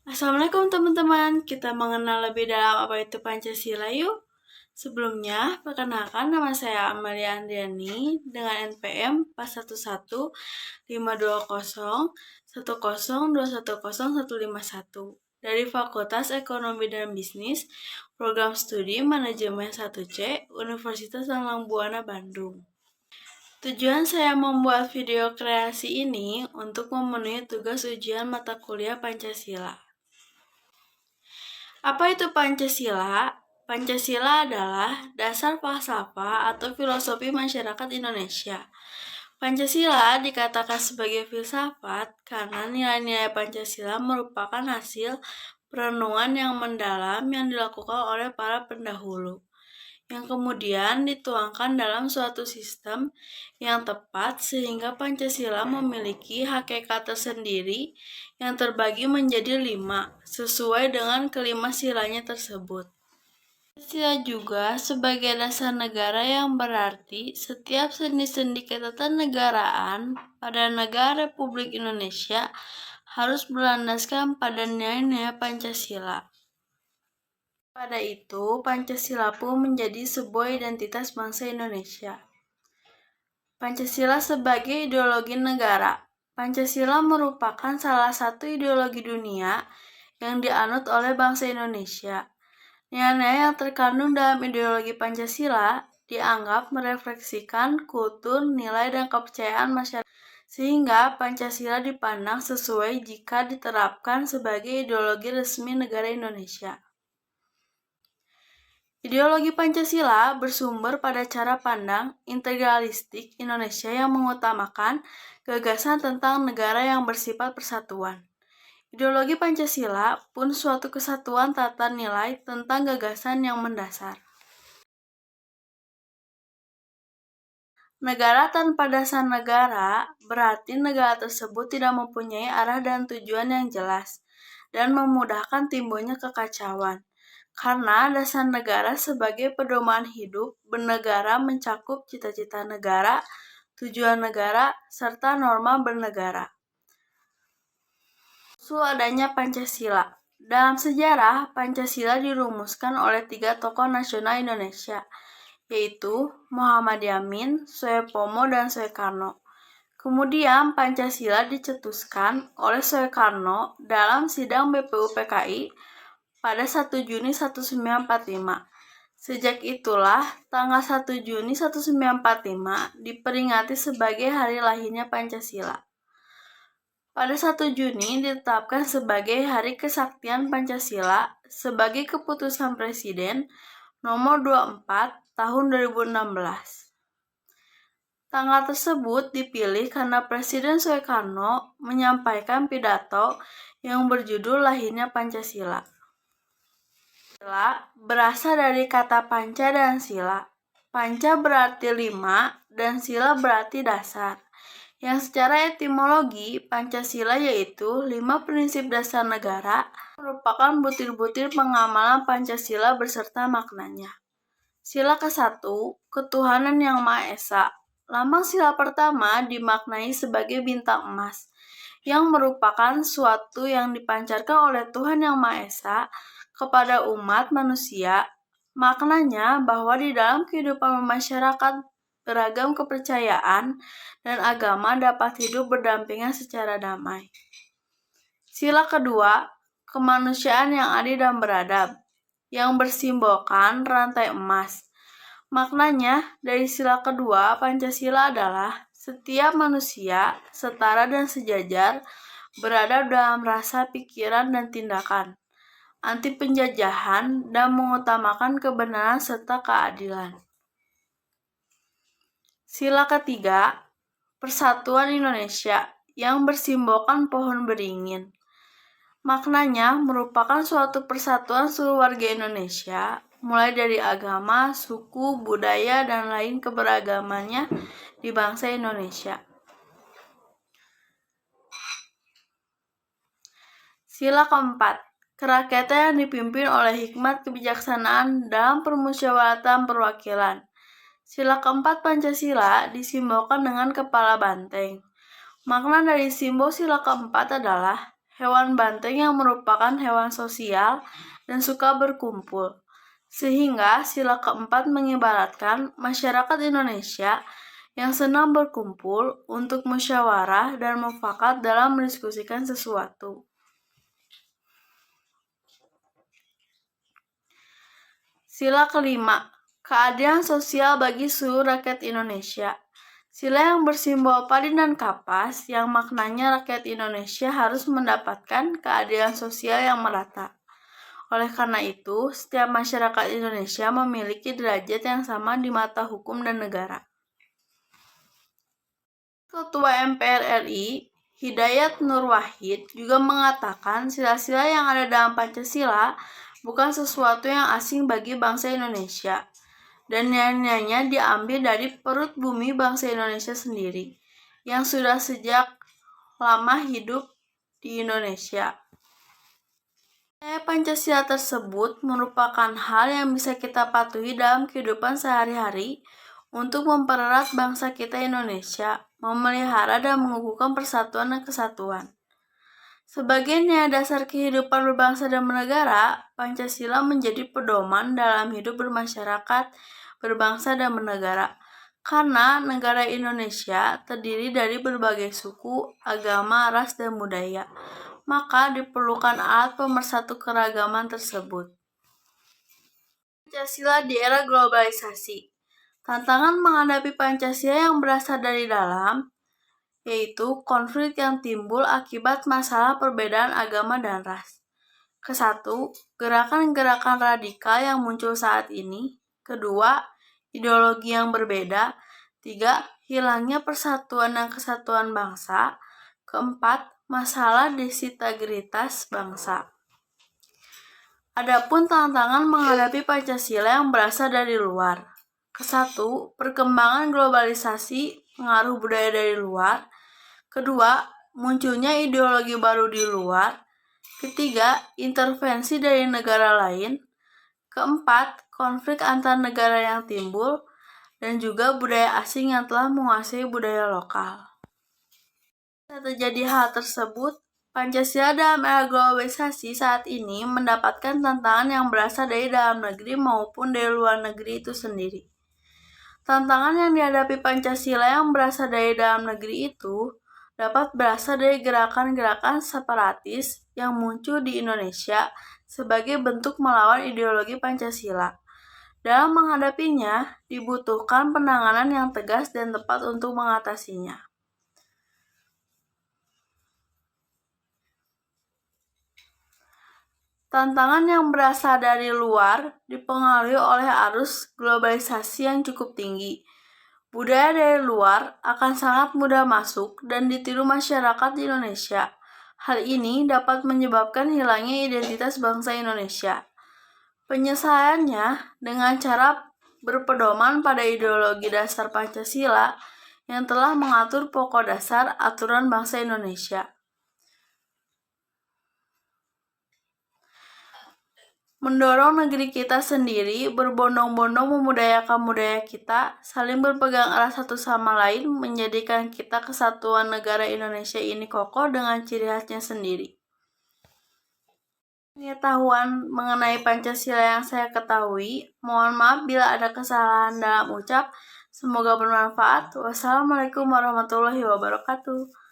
Assalamualaikum teman-teman, kita mengenal lebih dalam apa itu Pancasila yuk. Sebelumnya, perkenalkan nama saya Amalia Andriani dengan NPM 411-520-10210-151 dari Fakultas Ekonomi dan Bisnis, Program Studi Manajemen 1C, Universitas Langlang Buana Bandung. Tujuan saya membuat video kreasi ini untuk memenuhi tugas ujian mata kuliah Pancasila. Apa itu Pancasila? Pancasila adalah dasar falsafah atau filosofi masyarakat Indonesia. Pancasila dikatakan sebagai filsafat karena nilai-nilai Pancasila merupakan hasil perenungan yang mendalam yang dilakukan oleh para pendahulu, yang kemudian dituangkan dalam suatu sistem yang tepat sehingga Pancasila memiliki hakikat tersendiri yang terbagi menjadi 5 sesuai dengan kelima silanya tersebut. Pancasila juga sebagai dasar negara yang berarti setiap sendi-sendi ketatanegaraan pada negara Republik Indonesia harus berlandaskan pada nilai-nilai Pancasila. Pada itu, Pancasila pun menjadi sebuah identitas bangsa Indonesia. Pancasila sebagai ideologi negara. Pancasila merupakan salah satu ideologi dunia yang dianut oleh bangsa Indonesia. Nilai-nilai yang terkandung dalam ideologi Pancasila dianggap merefleksikan kultur, nilai, dan kepercayaan masyarakat, sehingga Pancasila dipandang sesuai jika diterapkan sebagai ideologi resmi negara Indonesia. Ideologi Pancasila bersumber pada cara pandang integralistik Indonesia yang mengutamakan gagasan tentang negara yang bersifat persatuan. Ideologi Pancasila pun suatu kesatuan tata nilai tentang gagasan yang mendasar. Negara tanpa dasar negara berarti negara tersebut tidak mempunyai arah dan tujuan yang jelas dan memudahkan timbulnya kekacauan. Karena dasar negara sebagai pedoman hidup bernegara mencakup cita-cita negara, tujuan negara, serta norma bernegara. Adanya Pancasila. Dalam sejarah, Pancasila dirumuskan oleh 3 tokoh nasional Indonesia, yaitu Muhammad Yamin, Soepomo, dan Soekarno. Kemudian Pancasila dicetuskan oleh Soekarno dalam sidang BPUPKI pada 1 Juni 1945. Sejak itulah, tanggal 1 Juni 1945 diperingati sebagai hari lahirnya Pancasila. Pada 1 Juni ditetapkan sebagai Hari Kesaktian Pancasila sebagai keputusan Presiden nomor 24 tahun 2016. Tanggal tersebut dipilih karena Presiden Soekarno menyampaikan pidato yang berjudul Lahirnya Pancasila. Pancasila berasal dari kata panca dan sila. Panca berarti 5 dan sila berarti dasar. Yang secara etimologi, Pancasila yaitu 5 prinsip dasar negara, merupakan butir-butir pengamalan Pancasila beserta maknanya. Sila ke-1, ketuhanan yang Maha Esa. Lambang sila pertama dimaknai sebagai bintang emas, yang merupakan suatu yang dipancarkan oleh Tuhan yang Maha Esa kepada umat manusia. Maknanya bahwa di dalam kehidupan masyarakat beragam kepercayaan dan agama dapat hidup berdampingan secara damai. Sila kedua, kemanusiaan yang adil dan beradab, yang bersimbolkan rantai emas. Maknanya, dari sila kedua, Pancasila adalah setiap manusia setara dan sejajar, beradab dalam rasa, pikiran, dan tindakan, anti penjajahan, dan mengutamakan kebenaran serta keadilan. Sila ketiga, Persatuan Indonesia, yang bersimbolkan pohon beringin. Maknanya merupakan suatu persatuan seluruh warga Indonesia, mulai dari agama, suku, budaya, dan lain keberagamannya di bangsa Indonesia. Sila keempat, kerakyatan yang dipimpin oleh hikmat kebijaksanaan dalam permusyawaratan perwakilan. Sila keempat Pancasila disimbolkan dengan kepala banteng. Makna dari simbol sila keempat adalah hewan banteng yang merupakan hewan sosial dan suka berkumpul. Sehingga sila keempat mengibaratkan masyarakat Indonesia yang senang berkumpul untuk musyawarah dan mufakat dalam mendiskusikan sesuatu. Sila kelima, keadilan sosial bagi seluruh rakyat Indonesia. Sila yang bersimbol padi dan kapas, yang maknanya rakyat Indonesia harus mendapatkan keadilan sosial yang merata. Oleh karena itu, setiap masyarakat Indonesia memiliki derajat yang sama di mata hukum dan negara. Ketua MPR RI, Hidayat Nur Wahid, juga mengatakan sila-sila yang ada dalam Pancasila bukan sesuatu yang asing bagi bangsa Indonesia, dan nilai-nilainya diambil dari perut bumi bangsa Indonesia sendiri, yang sudah sejak lama hidup di Indonesia. Nilai Pancasila tersebut merupakan hal yang bisa kita patuhi dalam kehidupan sehari-hari untuk mempererat bangsa kita Indonesia, memelihara dan mengukuhkan persatuan dan kesatuan. Sebagai nilai dasar kehidupan berbangsa dan bernegara, Pancasila menjadi pedoman dalam hidup bermasyarakat, berbangsa dan bernegara. Karena negara Indonesia terdiri dari berbagai suku, agama, ras, dan budaya, maka diperlukan alat pemersatu keragaman tersebut. Pancasila di era globalisasi. Tantangan menghadapi Pancasila yang berasal dari dalam, yaitu konflik yang timbul akibat masalah perbedaan agama dan ras. Kesatu, gerakan-gerakan radikal yang muncul saat ini. Kedua, ideologi yang berbeda. Tiga, hilangnya persatuan dan kesatuan bangsa. Keempat, masalah desintegritas bangsa. Adapun tantangan menghadapi Pancasila yang berasal dari luar. Kesatu, perkembangan globalisasi, pengaruh budaya dari luar. Kedua, munculnya ideologi baru di luar. Ketiga, intervensi dari negara lain. Keempat, konflik antar negara yang timbul. Dan juga budaya asing yang telah menguasai budaya lokal. Saat terjadi hal tersebut, Pancasila dalam era globalisasi saat ini mendapatkan tantangan yang berasal dari dalam negeri maupun dari luar negeri itu sendiri. Tantangan yang dihadapi Pancasila yang berasal dari dalam negeri itu dapat berasal dari gerakan-gerakan separatis yang muncul di Indonesia sebagai bentuk melawan ideologi Pancasila. Dalam menghadapinya, dibutuhkan penanganan yang tegas dan tepat untuk mengatasinya. Tantangan yang berasal dari luar dipengaruhi oleh arus globalisasi yang cukup tinggi. Budaya dari luar akan sangat mudah masuk dan ditiru masyarakat di Indonesia. Hal ini dapat menyebabkan hilangnya identitas bangsa Indonesia. Penyelesaiannya dengan cara berpedoman pada ideologi dasar Pancasila yang telah mengatur pokok dasar aturan bangsa Indonesia. Mendorong negeri kita sendiri berbondong-bondong memudayakan budaya kita, saling berpegang erat satu sama lain, menjadikan kita kesatuan negara Indonesia ini kokoh dengan ciri khasnya sendiri. Pengetahuan mengenai Pancasila yang saya ketahui, mohon maaf bila ada kesalahan dalam ucap, semoga bermanfaat. Wassalamualaikum warahmatullahi wabarakatuh.